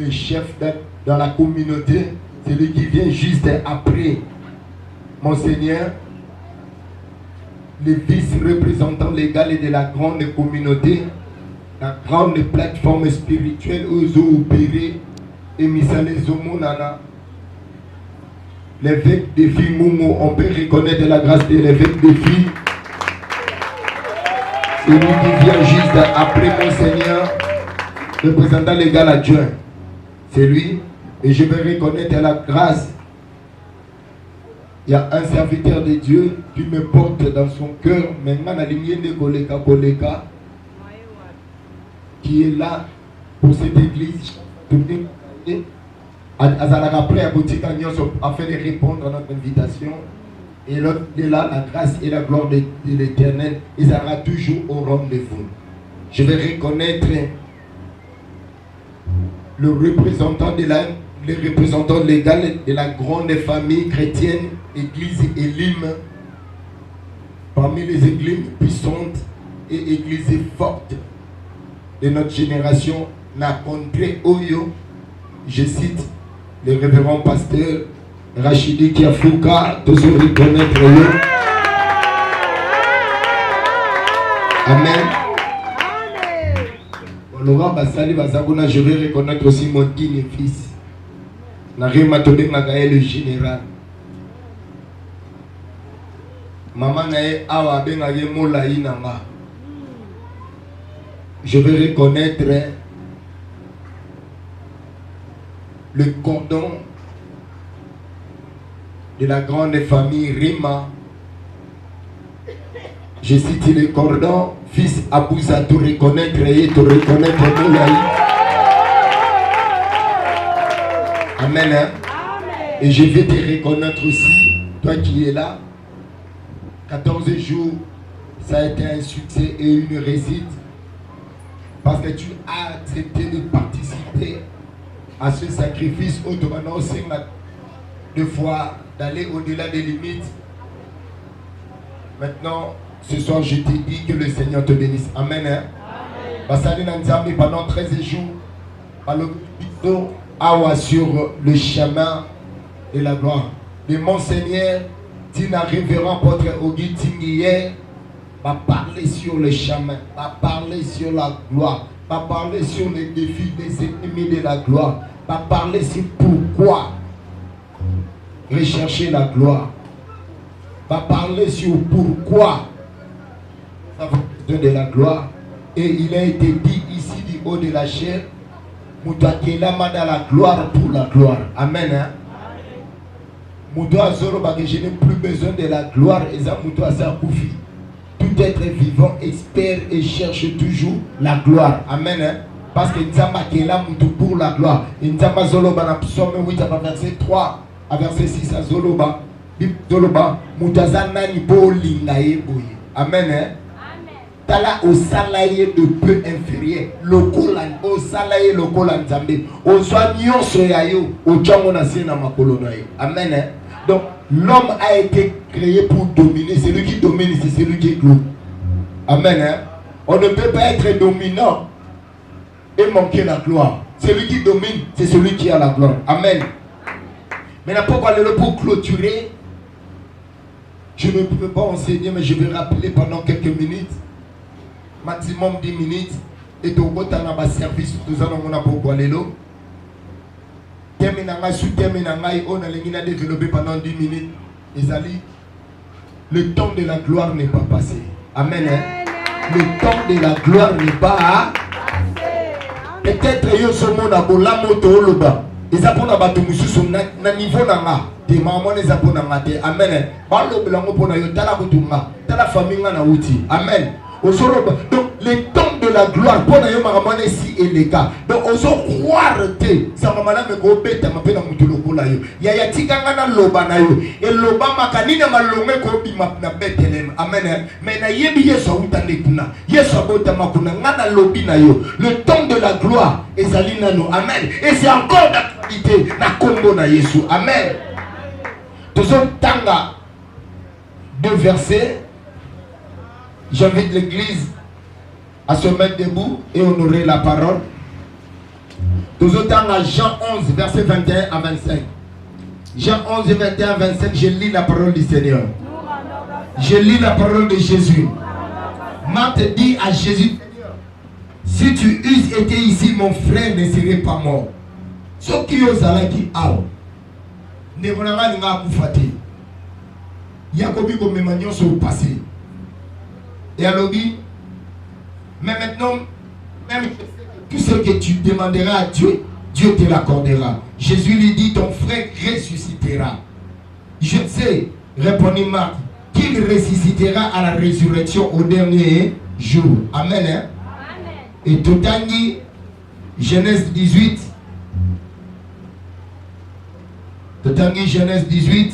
le chef dans la communauté, celui qui vient juste après Monseigneur, le vice-représentant légal et de la grande communauté, la grande plateforme spirituelle où ils ont opéré et Misale Zomonana. L'évêque des filles Momo, on peut reconnaître la grâce de l'évêque des filles. Celui qui vient juste après Monseigneur, représentant légal adjoint. C'est lui. Et je vais reconnaître la grâce. Il y a un serviteur de Dieu qui me porte dans son cœur, qui est là pour cette église. Afin de répondre à notre invitation. Et l'autre est là, la grâce et la gloire de l'Éternel, il sera toujours au rendez-vous. Je vais reconnaître le représentant légal de la grande famille chrétienne, église Elim, parmi les églises puissantes et églises fortes de notre génération, n'a contré Oyo. Je cite le révérend pasteur Rachidi Kiafouka, tous reconnaître eux. Amen. Laurent Bassali Bazaguna, je vais reconnaître aussi mon digne fils. Narima Tobé Magaye le général. Maman Nae Awa Bengaye Molaï Nanga. Je vais reconnaître le cordon de la grande famille Rima. Je cite le cordon, fils Abouza, te reconnaître et te reconnaître Moulaï. Amen. Hein? Et je vais te reconnaître aussi, toi qui es là. 14 jours, ça a été un succès et une réussite. Parce que tu as accepté de participer à ce sacrifice autrement aussi de foi, d'aller au-delà des limites. Maintenant, ce soir, je te dis que le Seigneur te bénisse. Amen. Hein? Amen. Pendant 13 jours, sur le chemin de la gloire. Le Monseigneur, Tina révérend Pôtre Ogi Tinguier, va parler sur le chemin, va parler sur la gloire, va parler sur les défis des ennemis de la gloire, va parler sur pourquoi rechercher la gloire, va parler sur pourquoi ça va besoin de la gloire. Et il a été dit ici du haut de la chair, Moutakela dans la gloire pour la gloire. Amen. Hein? Je n'ai plus besoin de la gloire et ça Koufi. Tout être vivant espère et cherche toujours la gloire. Amen. Hein? Parce que Nzamba qui est là pour la gloire. Nzamba Zoloba dans Psaume 8 verset 3 à verset 6 à Zoloba. Zoloba Moutazana ni bolinga eboye. Amen. Hein? Tala au salaire de peu inférieur. Lokolan au salaire lokolan Nzambe. Au soignon soyayo au tchamona sena makolonayo. Amen. Hein? Donc l'homme a été créé pour dominer. Celui qui domine, c'est celui qui est clos. Amen. Hein? On ne peut pas être dominant et manquer la gloire. Celui qui domine, c'est celui qui a la gloire. Amen. Maintenant, pourquoi le pour clôturer, je ne peux pas enseigner, mais je vais rappeler pendant quelques minutes, maximum 10 minutes, et au bout d'un service, nous allons pour aller là. On a développé pendant 10 minutes. Le temps de la gloire n'est pas passé. Amen. Hein? Le temps de la gloire n'est pas passé. Peut-être que ce monde a beau la moto au bas. Ils apprennent à battre na niveau nanga. Des mamans les apprennent à mater. Amen. Balo belango pona yo tala kutunga. Tala famille na uti. Amen. Donc le temps de la gloire pour nous maman ici et les gars. Donc on se croire te ça maman me go beta ma pena mutu lokola yo. Ya ya tikanga na loba na yo. Et loba makanina malonge ko bi na betelem. Amen. Mais na yebi yeso utande kuna. Yeso bota makuna ngana lobi na yo. Le temps de la gloire ezali nano. Amen. Et c'est encore d'actualité na kombo na Yesu. Amen. Tozon tanga deux versets. J'invite l'église à se mettre debout et honorer la parole. Tous autant à Jean 11, verset 21 à 25. Jean 11, 21 à 25, je lis la parole du Seigneur. Je lis la parole de Jésus. Marthe dit à Jésus, si tu eusses été ici, mon frère ne serait pas mort. Ce qui est qui a ne volera pas vous fâter. Yacobi comme Emmanuel sur le passé. Et alors, mais maintenant, même tout ce que tu demanderas à Dieu, Dieu te l'accordera. Jésus lui dit, ton frère ressuscitera. Je sais, répondit Marthe, qu'il ressuscitera à la résurrection au dernier jour. Amen. Hein? Amen. Et tout a dit, Genèse 18. Tout a dit, Genèse 18.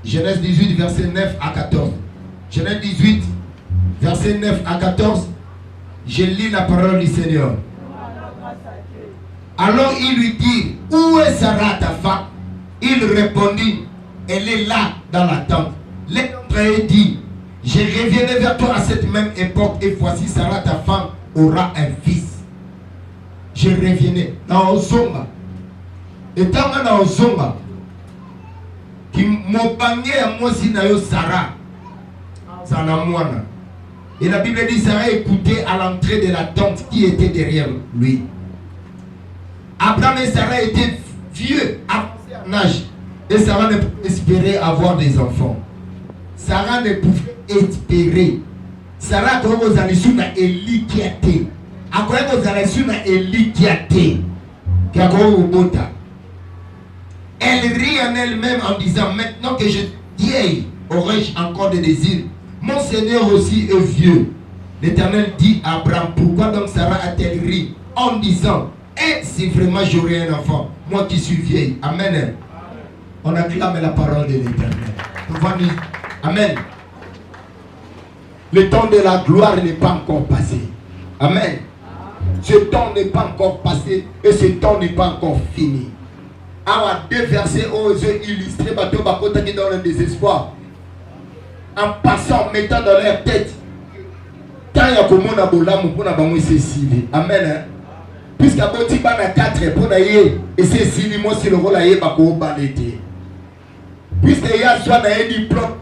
Genèse 18, verset 9 à 14. Genèse 18, verset 9 à 14. Je lis la parole du Seigneur. Alors il lui dit, où est Sarah ta femme? Il répondit, elle est là dans la tente. L'Éternel dit, je reviendrai vers toi à cette même époque et voici Sarah ta femme aura un fils. Je reviendrai dans Ozonga. Et tant que dans Ozonga, qui m'ont bagné à moi si na yo Sarah, ça n'a moine. Et la Bible dit Sarah écoutait à l'entrée de la tente qui était derrière lui. Abraham et Sarah étaient vieux, avancés en âge. Et Sarah ne pouvait espérer avoir des enfants. Sarah ne pouvait espérer. Sarah, quand vous allez sur la Eli qui a été. Quand vous allez sur la Eli qui a été. Elle rit en elle-même en disant, maintenant que je suis vieille, aurais-je encore des désirs? Mon Seigneur aussi est vieux. L'Éternel dit à Abraham, pourquoi donc Sarah a-t-elle ri en disant, et si vraiment j'aurais un enfant, moi qui suis vieille. Amen. Amen. On acclame la parole de l'Éternel. Amen. Le temps de la gloire n'est pas encore passé. Amen. Ce temps n'est pas encore passé et ce temps n'est pas encore fini. Alors, deux versets aux yeux illustrés, dans le désespoir. En passant, en mettant dans leur tête. Quand il y a comme on a bolam pour la banque Cécile. Amen. Puisqu'à Boti Bana 4 pour d'ailleurs, et Cécile, moi c'est le rôle à Yébako Balete. Puisqu'il y a soit un diplôme,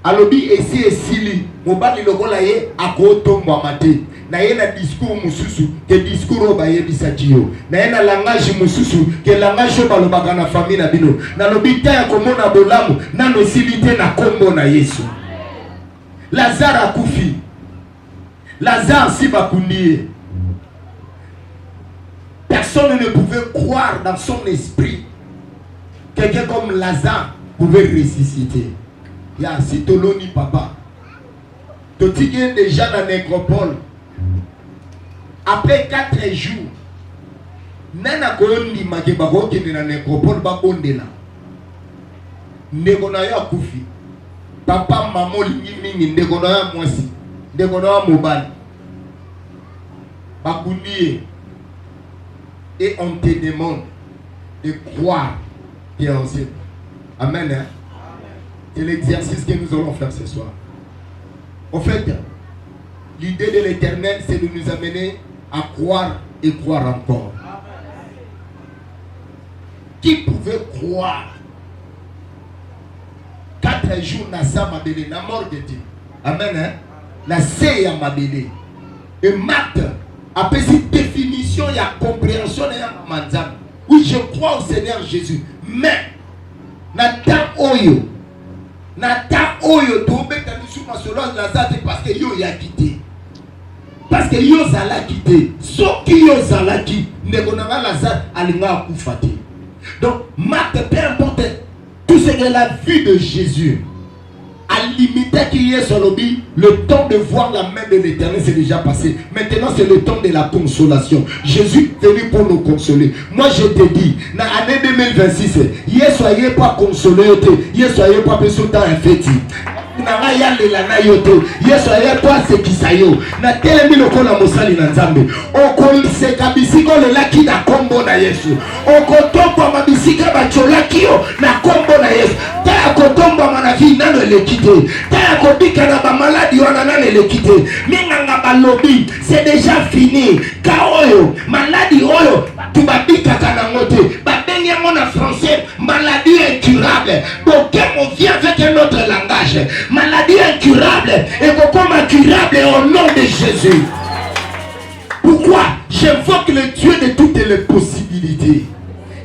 alors et si Cécile, mon bal le rôle à Kotombo Amate. Naye na discours mususu que discours obaye bisatio naye na langage mususu que langage balobaka na famille na bino na lobita ya komona bolamu na nosilité na kombo na Yesu. Lazare akufi, Lazare si bakunie. Personne ne pouvait croire dans son esprit quelqu'un comme Lazare pouvait ressusciter. Ya si toloni papa totigien déjà dans la nécropole. Après 4 jours, nana kondi makebako kende na nécropole ba bondela. Ndeko na ya kufi. Papa maman lingi mingi ndeko na ya mwasi. Ndeko na ya mobali. Bakundi. Et on te demande de croire qui est en ciel. Amen. Hein? C'est l'exercice que nous allons faire ce soir. En fait, l'idée de l'Éternel, c'est de nous amener à croire et croire encore. Qui pouvait croire 4 jours Nassa Mabélé, la mort de Dieu. Amen. Hein? La Seya Mabélé. Et Marthe, après cette définition, il y a compréhension et manzam. Oui, je crois au Seigneur Jésus. Mais, Nathan Oyo, tombé dans le sous ma Lazare parce que yo y a quitté. Parce que yo zala quitté. Sauf qui yo zala qui ne connaît Lazare alinga kufate. Donc, Marthe, peu importe tout ce que la vie de Jésus a limité qui est sur le temps de voir la main de l'Éternel c'est déjà passé. Maintenant c'est le temps de la consolation. Jésus est venu pour nous consoler. Moi je te dis, dans l'année 2026, soyez pas consolés, soyez pas besoin d'un fêti. nanga yalela na yo te Yesu aya to asekisa yo na telemi lokola mosali na Nzambe okomiseka bisika olelaki na kombo na Yesu okotombwama bisika bacholaki yo na kombo na Yesu taya kotombwama na vi nano eleki te taya kobika na bamaladi wana nano eleki te minganga balobi c'est déjà fini ka oyo maladi oyo tubabikaka nango te babengi yango na français maladie incurable donc on vient avec un autre langage maladie incurable et comme incurable au nom de Jésus. Pourquoi? J'invoque le Dieu de toutes les possibilités.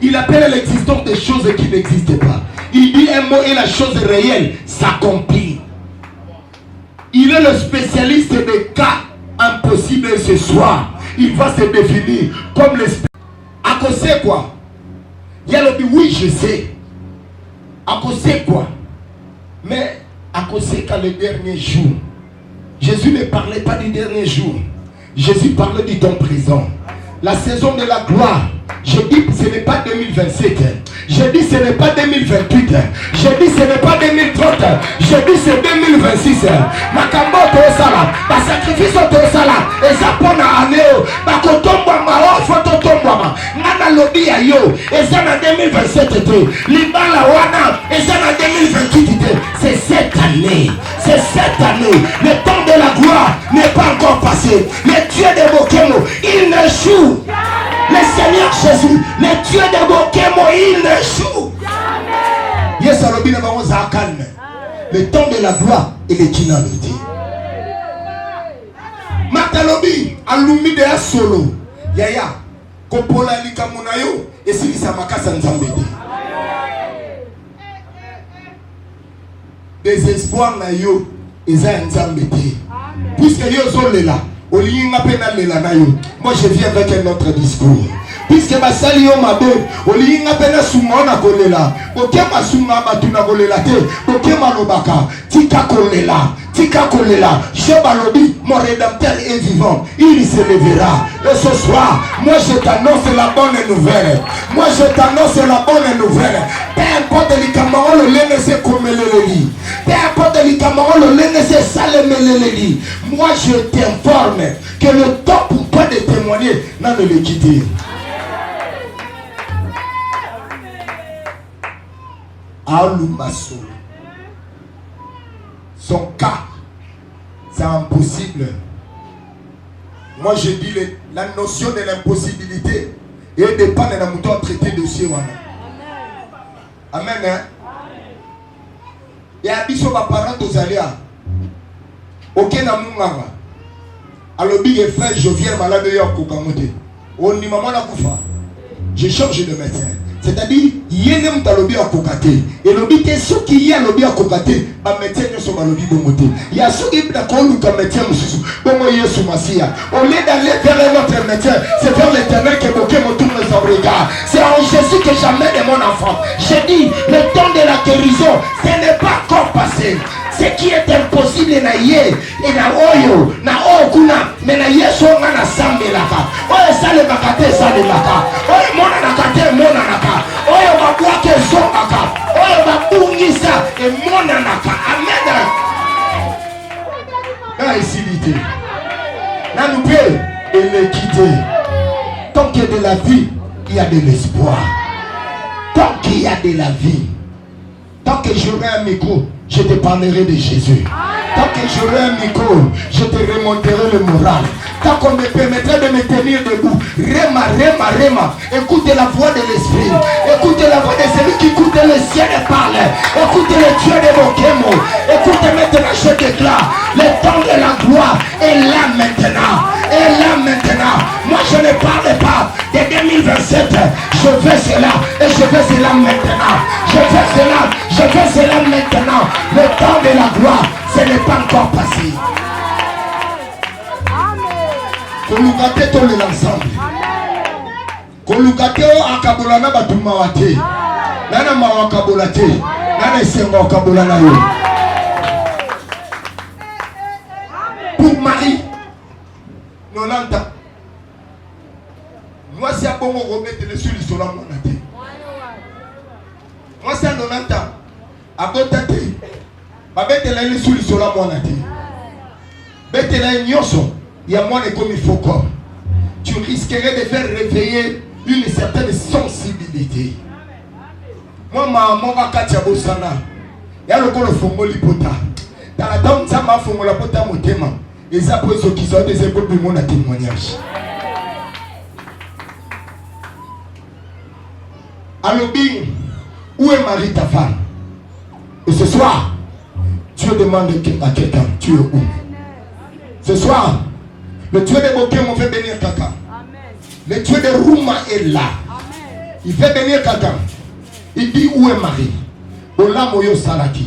Il appelle l'existence des choses qui n'existent pas. Il dit un mot et la chose réelle s'accomplit. Il est le spécialiste des cas impossibles ce soir. Il va se définir comme le spécialiste. À cause de quoi? Il y a le dit oui je sais. À cause de quoi? Mais à cause qu'à le dernier jour, Jésus ne parlait pas du dernier jour. Jésus parlait du temps présent. La saison de la gloire. Je dis ce n'est pas 2027. Je dis ce n'est pas 2028. Je dis ce n'est pas 2030. Je dis c'est 2026. Makambo to sala, ba sacrifice to sala, eza pona aneo, ba kotomba ma foto tomba. Ngana lobi ya yo, eza na 2027 te. Libala wana, eza na 2028 te. C'est cette année. C'est cette année. Le temps de la gloire n'est pas encore passé. Le Dieu de Bokemo, il ne joue. Le Seigneur Jésus, le Dieu de Bokemo, il ne joue. Yes, le temps de la gloire et le kinaloté. Matalobi, alumi de solo. Yaya, kopola likamunayo, et si ça makasa nzambede. Désespoir na yo, eza nzambede. Puisque yo zolela. Moi je viens avec un autre discours. Puisque ma sali yo mabe, olinga pena sumona kolela. Okema sunga batuna kolela te. Okema lobaka, tika kolela. Tika kolela. Shebalobi, mon rédempteur est vivant. Il se lèvera. Et ce soir, moi je t'annonce la bonne nouvelle. Moi je t'annonce la bonne nouvelle. Peu importe les camarades, le lene se komeleleli. Peu importe les camarades, le lene se salemeleleli. Moi je t'informe que le temps pour toi de témoigner n'a de le quitter. Alumaso. Son cas, c'est impossible. Moi je dis la notion de l'impossibilité et dépend de la mouton à traiter dossier. Amen. Hein? Et à biso ma parent aux aléas. Aucun amour. Alors big et frère, je viens malade de York au Kamote. On dit maman la koufa. Je change de médecin. C'est-à-dire, il y a un lobby à Kokate. Et le lobby est ce qu'il y a lobby à Kokate. Ba médecin ne sont pas lobby bomoté. Il y a ceux qui ont d'accord comme médecin monsieur. Bon moi Yesu Masia. Au lieu d'aller vers un autre médecin, c'est vers l'Éternel que Boké me tourne son regard. C'est en Jésus que j'amène mon enfant. J'ai dit, le temps de la guérison, ce n'est pas encore passé. Ce qui est impossible na ye et na oyo na okuna mais na yeso ngana sambelaka oyo sale bakate sale baka oyo mona nakate mona naka oyo babwake zongaka oyo babungisa et mona naka amen. Na isilité na nous peut et l'équité. Tant qu'il y a de la vie, il y a de l'espoir. Tant qu'il y a de la vie, tant que j'aurai un micro, je te parlerai de Jésus. Tant que j'aurai un micro, je te remonterai le moral. Tant qu'on me permettrait de me tenir debout. Rema, rema, rema. Écoutez la voix de l'esprit. Écoutez la voix de celui qui écoute le ciel et parle. Écoutez le Dieu de Bokemo. Écoutez maintenant, je déclare. Le temps de la gloire est là maintenant. Et là maintenant. Moi je ne parle pas de 2027. Je fais cela et je fais cela maintenant. Je fais cela, je fais cela maintenant. Le temps de la gloire, ce n'est pas encore passé. Kolugate to l'ensemble. Kolugate o akabolana batumawate. Nana mawakabolate. Nana sengo akabolana yo. Pour Marie, 90 ans. Moi c'est un bon remettre le sur l'histoire mon Moi c'est 90 ans. À côté Babetela ile sous le sola mwana te. Betela nyoso ya mwana comme il faut quoi. Tu risquerais de faire réveiller une certaine sensibilité. Moi maman va katia bosana. Ya lokolo fongoli pota. Dans la dame ça m'a fongola pota motema. Et ça pose ceux qui sont des épaules de mon témoignage. Alobi, où est Marie ta femme? Et ce soir, Dieu demande à quelqu'un, tu es où? Ce soir, le Dieu de Boké m'a fait bénir quelqu'un. Le Dieu de Rouma est là. Il fait bénir quelqu'un. Il dit, où est Marie? Ola moyo salaki.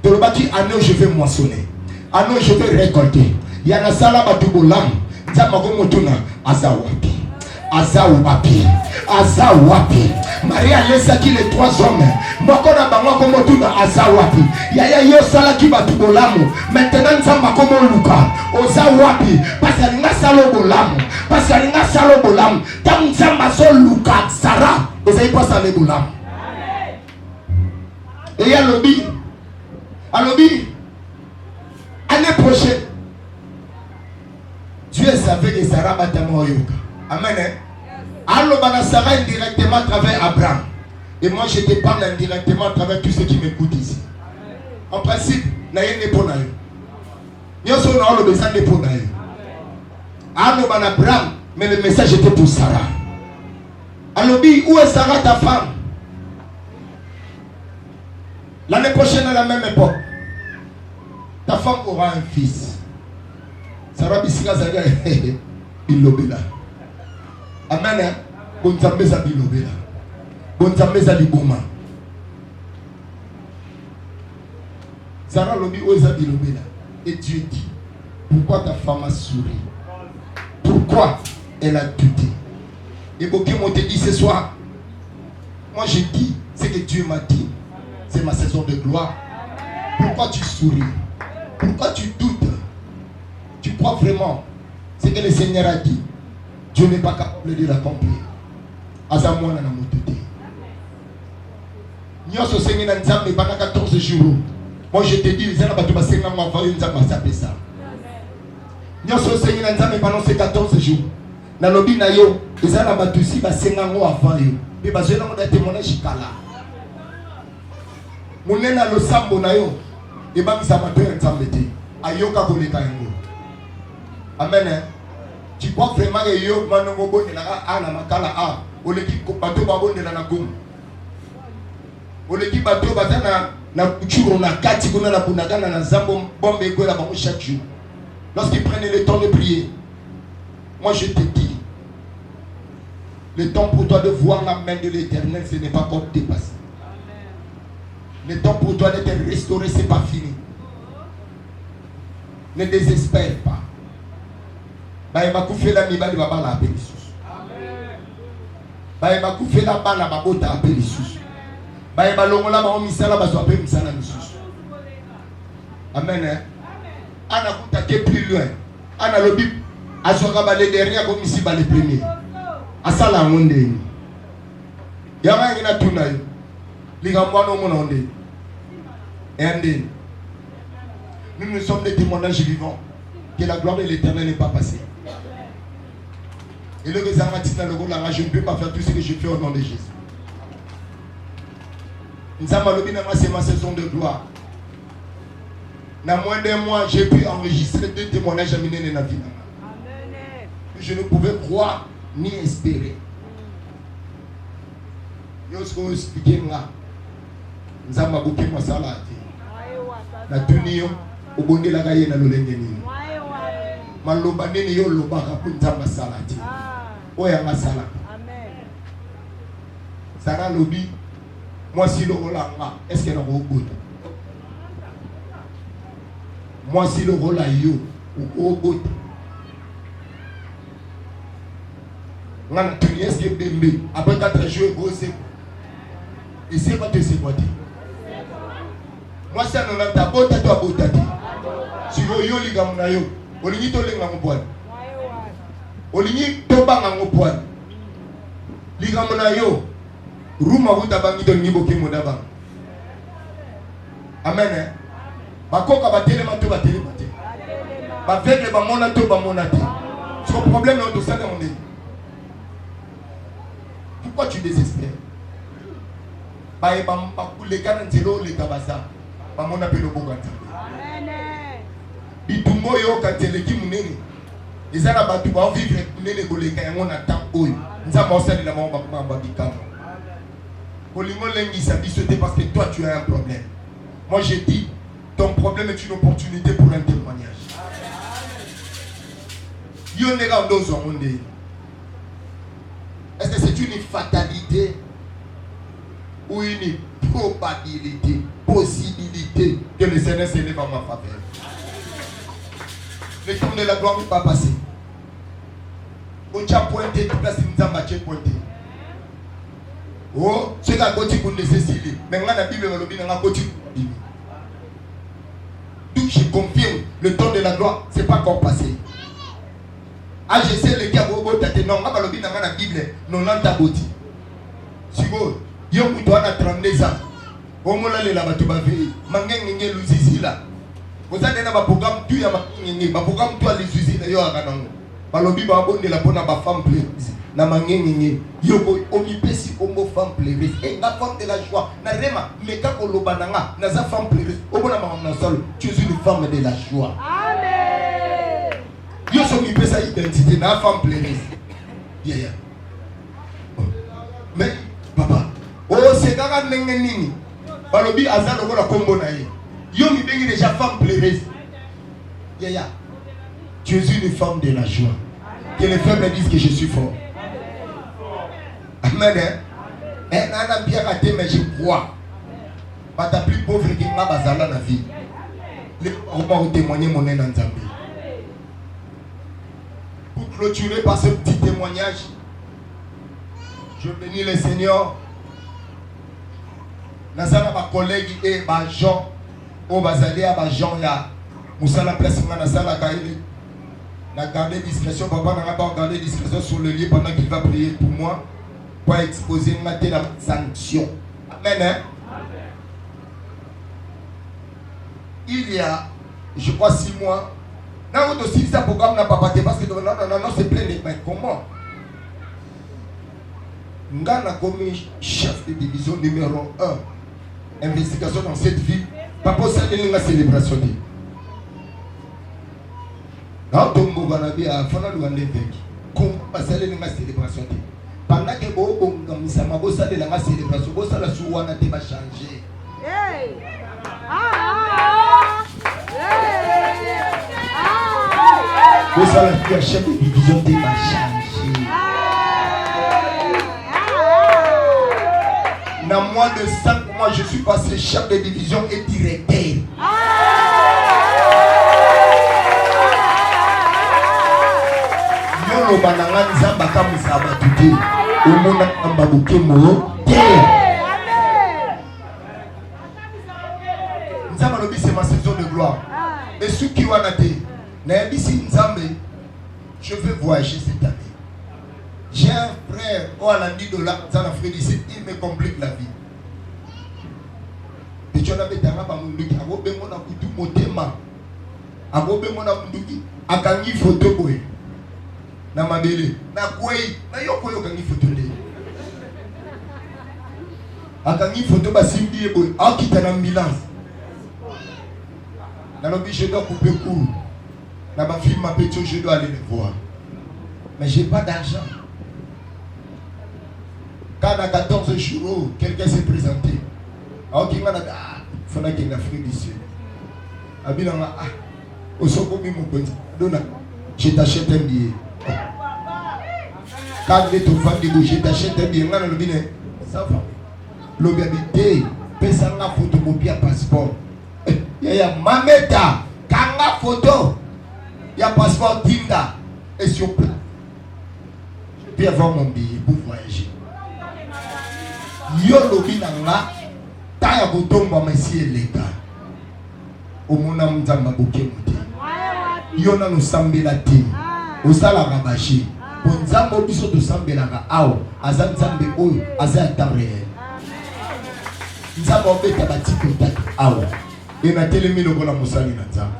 De l'obaki, anno je vais moissonner. Anno je vais récolter. Yana sala batu bolam. Zamago motuna azawapi. Azawapi. Azawapi. Maria laisse qui les 3 hommes. Mokona bango comme tout dans Azawapi. Yaya yo sala ki batu bolamu. Maintenant nzamba comme Luka. Ozawapi. Parce que nga salo bolamu. Parce que nga salo bolamu. Tam nzamba so Luka Sarah. Ozayi pas sale bolamu. Et y'a lobby. Alobi. Année prochaine. Dieu savait que Sarah batama yoka. Amen. Alors, Sarah indirectement à travers Abraham. Et moi, je te parle indirectement à travers tous ceux qui m'écoutent ici. En principe, il n'y a pas de il y a un besoin de pour alors, Abraham, mais le message était pour Sarah. Alors, où est Sarah, ta femme? L'année prochaine, à la même époque, ta femme aura un fils. Sarah Bissika Zaga Bilobela. Amen. Bonzambeza Bilobela. Bonzambeza Liboma. Sarah Lobi Oza Bilobela. Et Dieu dit, pourquoi ta femme a souri? Pourquoi elle a douté? Et Boké m'a dit ce soir, moi je dis ce que Dieu m'a dit. C'est ma saison de gloire. Pourquoi tu souris? Pourquoi tu doutes? Tu crois vraiment ce que le Seigneur a dit? Dieu n'est pas capable de l'accomplir. Azamouana na mototé. Nyoso sengi na nzambe pendant 14 jours. Moi je te dis, les gens batu basenga moi va nzambe sape ça. Nyoso sengi na nzambe pendant ces 14 jours. Na lobi na yo, les gens batu si basenga moi avant yo. Mais bazela mo da témoignage kala. Monena lo sambo na yo. E ba misa mato nzambe te. Ayoka koleka yango. Amen. Tu crois vraiment que yo manongo bonne na ana makala a oleki bato babonde na gomu. Oleki bato batana na kuchuro na kati kuna na bunagana na zambo bombe ekola bango chaque jour. Lorsqu'ils prennent le temps de prier, moi je te dis, le temps pour toi de voir la main de l'Éternel, ce n'est pas encore dépassé. Le temps pour toi d'être restauré, ce n'est pas fini. Ne désespère pas. Baïba koufé la mibali baba la appelé sous. Baïba koufé la bana babota appelé sous. Baïba longola ba omisala ba so appelé misala sous. Amen. Ana kutake plus loin. Ana lobi azoka ba les derniers comme ici ba les premiers. Asala ngonde. Yama ngina tuna yo. Ligambo no mona onde. Ende. Nous sommes des témoignages vivants que la gloire de l'Éternel n'est pas passée. Et le je ne peux pas faire tout ce que je fais au nom de Jésus. C'est ma saison de gloire. Dans moins d'un mois, j'ai pu enregistrer 2 témoignages à mener dans la vie. Je ne pouvais croire ni espérer. Je vais expliquer moi. Nous avons beaucoup de masala. Na tunio obonde la gaye na lolenge nini. Maloba nini yo lobaka kunza masalati. Oya masala. Amen. Sarah lobi moi si le rolanga est-ce que na go good? Moi si le rola yo ou good. Ngana tuni est-ce que bembe après 4 jours bosé. Et c'est pas te c'est quoi? Moi c'est non ta bota to bota ti. Si yo liga muna yo, olingi to lenga ngopwa. Olingi to banga ngopwa. Liga muna yo, ruma buta bangi to ngibo ke moda bang. Amen. Bakoka batelema to batelema te. Baveugle bamona to bamona te. Son problème est au sein de mon nez. Pourquoi tu désespères? Bae bam bakule kanantelo le kabasa. Bamona pelo boganta. Bitumbo yo kateleki munene. Ezana batu ba vivre munene goleka yango na temps oyo. Nzamba osali na mamba mamba bikama. Olingo lengi sa bisoté parce que toi tu as un problème. Moi j'ai dit ton problème est une opportunité pour un témoignage. Yo nega ndozo monde. Est-ce que c'est une fatalité ou une probabilité, possibilité que le Seigneur s'élève en ma faveur? Le temps de la gloire ne va pas passer. On t'a pointé, tout là, c'est une zamba qui est pointé. Oh, c'est la côté pour nécessiter. Maintenant, la Bible est la côté. Donc, je confirme, le temps de la gloire, ce n'est pas encore passé. Ah, je sais les gars, non, la Bible, non, l'antaboti. Si vous, yo, vous avez 32 ans. Au moins, là, là, tu vas veiller. Mangeng, n'engé, l'usisi là. Vous avez un programme, tu as un programme, tu as les usines, yo, à Kanango. Balobi, ba bonne la bonne femme plaisir. Na mangeng, yo, omipesi, homo femme plaisir. Et la femme de la joie. Na rema, mais quand on l'obananga, na sa femme plaisir. Au bon moment, tu es une femme de la joie. Amen. Yo, so mi pesa identité, na femme plaisir. Yeah. Mais, papa, oh, c'est gaga nengeni. Balobi, azalo ko la combo na ye. Yo, mi bengi déjà femme plaisir. Yeah. Tu es une femme de la joie. Que les femmes me disent que je suis fort. Amen. Et nana bien raté, mais je crois. Pas ta plus pauvre que ma bazala na vie. Les parents ont témoigné mon nom en Zambie. Pour clôturer par ce petit témoignage, je bénis le Seigneur. Nazana ma collègue et ma Jean, au bazali à ma Jean ya. Moussala place na sala kaili. N'a gardé discrétion, papa n'a pas gardé discrétion sur le lit pendant qu'il va prier pour moi, pour exposer ma sanction. Amen. Hein? Il y a, je crois, 6 mois, non, aussi ce programme n'a pas passé parce que non, c'est plein de mecs. Comment? Nous avons commis chef de division numéro 1, investigation dans cette ville, papa, c'est une célébration. Quand on va à la fin de l'année, comment passer les célébrations? Pendant que vous avez la célébration, vous avez la souana qui va changer. Vous avez la chef de division qui va changer. Dans moins de 5 mois, je suis passé chef de division et directeur. Yolo bananga nzamba kamusaba tuti omona amba bukemo nzamba lobi c'est ma saison de gloire et ceux qui wana te na bisi nzambe je veux voyager cette année. J'ai un frère au alandi de la zana frère ici, il me complique la vie. Et tu as betanga ba munduki agobe mona kutu motema agobe mona munduki akangi photo boy na mabele na kwei na yoko yo kangi photo nde akangi photo basimbi eboy akita na ambulance na lobi je dois couper court na ba film ma petit je dois aller le voir mais j'ai pas d'argent. Quand à 14 jours quelqu'un s'est présenté alors qu'il m'a dit ah faut na qu'il Afrique du Sud abinanga ah osoko mi mon petit dona je t'achète un billet. Quand tu es vendu, je t'achète un billet. Ça va. L'obéité, pesa la photo pour bien passeport. Il y a Mameta, Kanga photo. Il y a passeport Tinda. Et sur place. Je peux avoir mon billet pour voyager. Yo lobinanga, taya kotomba monsieur l'État. Au mona mzamba bokemote. Yo na no sambela tim. Osala rabashi. Pour nzambo biso to sambelanga awo aza nzambe oyo aza temps réel. Nzambo beta batiko tatu awo Et na telemi le bona musali na nzambe.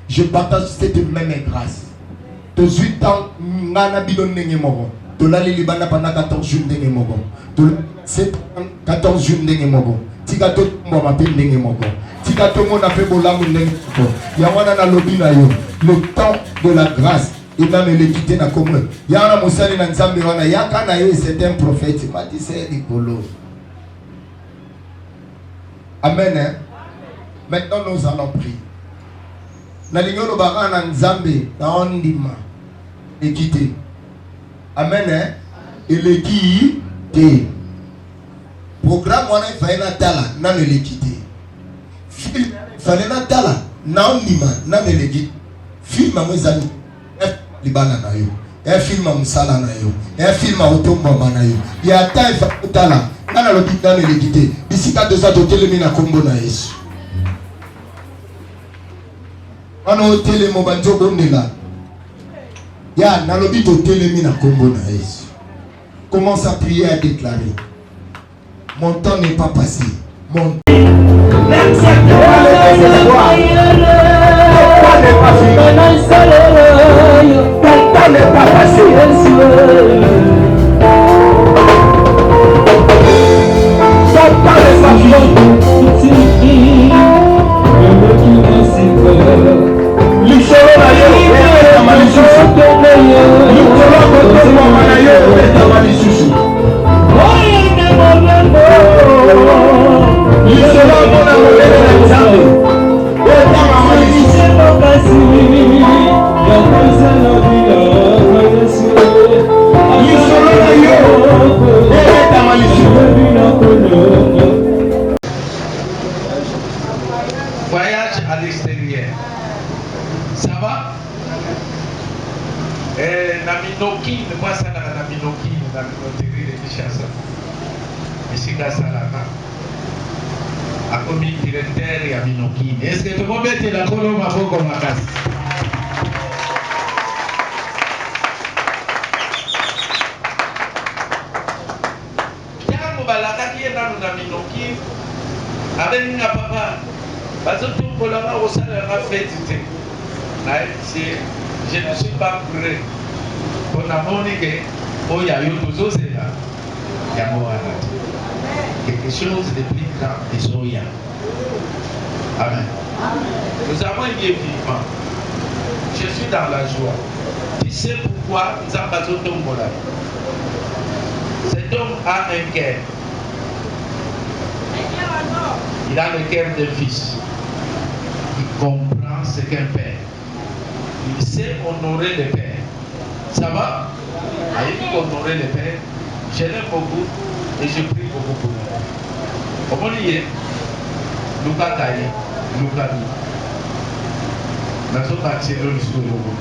Je partage cette même grâce. 18 ans, ngana bidon ndenge moko. Tolali libana pendant 14 jours ndenge moko. 14 jours ndenge moko. Tika to mbo mape ndenge moko. Tika to mona fe bolamu ndenge moko. Ya wana na lobi na yo. Le temps de la grâce. Il va me le quitter na comme. Ya na musali na nzambe wana yaka na yo c'est un prophète. Il m'a dit c'est rigolo. Amen. Hein? Maintenant nous allons prier. Na lingolo baka na nzambe na ondima équité. Amen. Hein? Et l'équité. Programme wana ifanye na tala na l'équité. Film fallait na tala na ondima na l'équité. Film amwezani libana na yo. Un film musala na yo. Un film otomba na yo. Ya ta ifa tala na lobi na l'équité. Bisika de ça totelemi na kombo na Yesu. Ano telemo banjo bondela. Ya na lobi to telemi na kombo na Yesu. Commence à prier, à déclarer. Mon temps n'est pas passé. Mon temps n'est pas fini. Ton temps n'est pas passé. Ton temps n'est pas fini. L'isolo na yo eta malisusu. L'isolo koto mama na yo eta malisusu. L'isolo mona molele na nzambe eta malisusu. L'isolo na yo eta malisusu. Voyage à l'extérieur. Ça va? Naminoki, ne pas ça la Naminoki, la minoterie de Kinshasa. Ici, Gassalama. A commis directeur et à Minoki. Est-ce que tout le monde est la colombe à Boko Makas? Tiens, Balaka qui est dans la Minoki, avec une papa. Parce que tout le monde au sein de la fête, je ne suis pas prêt. Pour la monnaie, il y a eu tout ça, il y a quelque chose de plus grand que Soya. Amen. Nous avons été vivants. Je suis dans la joie. Tu sais pourquoi nous avons besoin de Tombola? Cet homme a un cœur. Il a le cœur d'un fils. Il comprend ce qu'un père. Il sait honorer le père. Ça va? Il faut honorer le père. Je l'aime beaucoup et je prie beaucoup pour lui. Comment il est? Luka Kaye, Luka Bi. Naso Katselo Lisu Logo.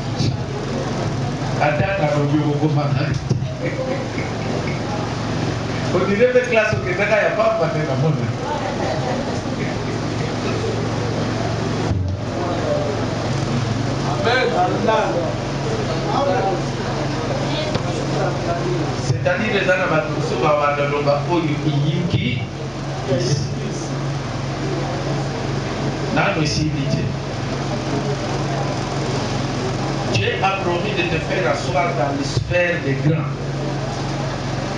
Attends, on dirait que classe au Québec, il n'y a pas de matin dans le monde. C'est-à-dire les gens qui sont dans le Yinki, Dieu a promis de te faire asseoir dans les sphères des grands,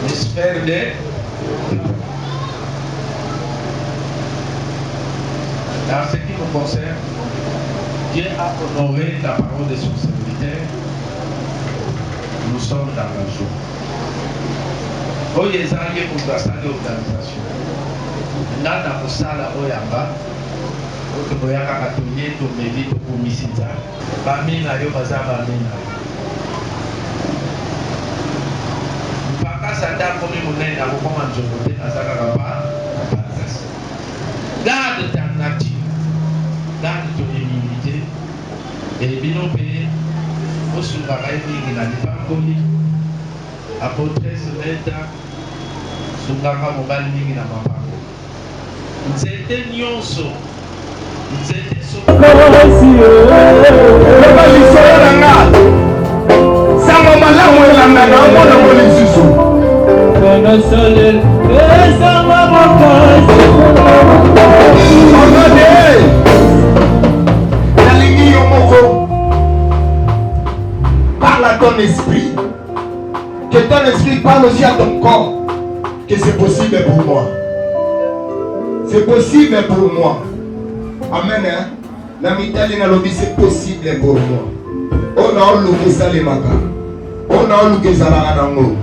les sphères des. Dans ce qui nous concerne, Dieu a honoré la parole de son serviteur. Nous sommes dans la joie. Oye zange kuzasali organisation. Nana kusala oyamba. Otoboyaka katonye to meli to kumisinza. Bamina yo baza bamina. Mpaka sanda komi munene akokoma njogote azaka kapa. Garde ta nature. Garde ton humilité. Et bino pe osungaka mingi na lipangoli. Apôtresse Meta sungaka mobali mingi na mapango. Nzete nyonso. Nzete so. Sango malamu elanga na mona molisusu. Kono sole. Esa maboko. ton esprit. Que ton esprit parle aussi à ton corps. Que c'est possible pour moi. C'est possible pour moi. Amen. Namitali na lobi, c'est possible pour moi. On a loué ça les magas. On a loué ça la nango.